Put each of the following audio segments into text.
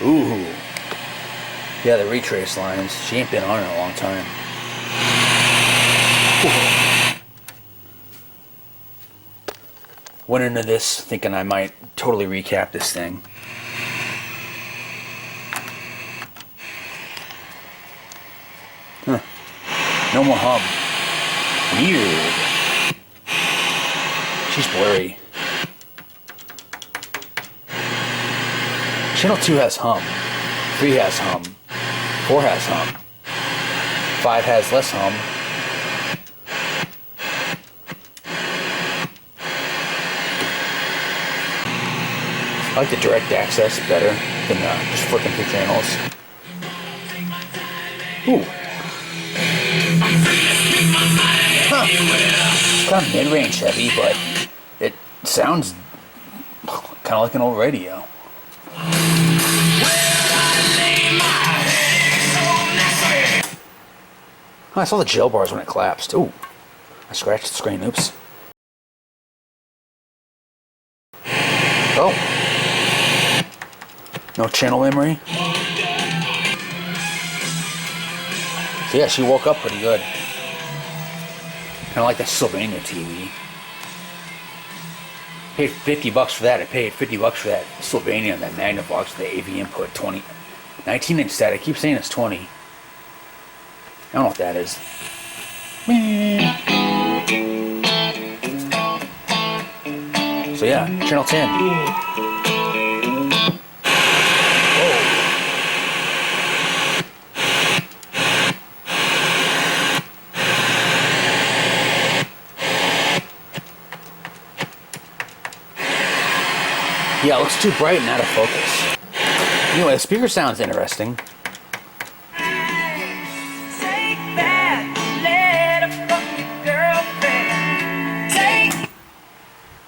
Ooh. Yeah, the retrace lines. She ain't been on in a long time. Went into this thinking I might totally recap this thing. Huh. No more hum. Weird. She's blurry. Channel 2 has hum. 3 has hum. 4 has hum. 5 has less hum. I like the direct access better than just flipping through channels. Ooh. Huh. It's kind of mid-range heavy, but it sounds kind of like an old radio. Oh, I saw the gel bars when it collapsed. Ooh. I scratched the screen. Oops. Oh. No channel memory. So yeah, she woke up pretty good. Kind of like that Sylvania TV. Paid $50 for that. I paid $50 for that Sylvania and that Magnavox, the AV input 19-inch set. I keep saying it's 20. I don't know what that is. So yeah, channel 10. Yeah, it looks too bright and out of focus. Anyway, the speaker sounds interesting.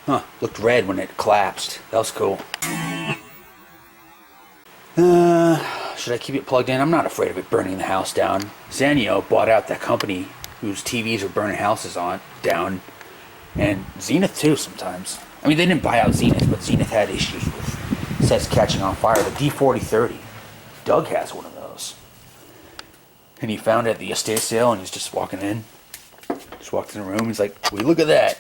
Huh, looked red when it collapsed. That was cool. Should I keep it plugged in? I'm not afraid of it burning the house down. Sanyo bought out that company whose TVs are burning houses down. And Zenith too sometimes. I mean, they didn't buy out Zenith, but Zenith had issues with sets catching on fire. The D4030. Doug has one of those. And he found it at the estate sale and he's just walking in. Just walked in the room. He's like, "Wait, look at that.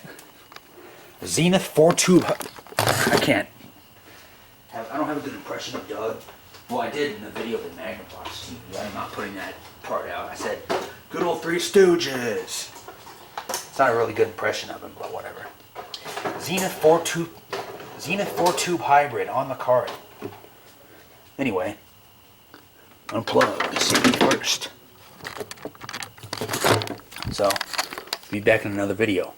A Zenith 4-tube. I don't have a good impression of Doug. Well, I did in the video of the Magnavox TV. I'm not putting that part out. I said, good old Three Stooges. It's not a really good impression of him, but whatever. Zenith 4-tube hybrid on the card. Anyway, unplug the CD first. So, be back in another video.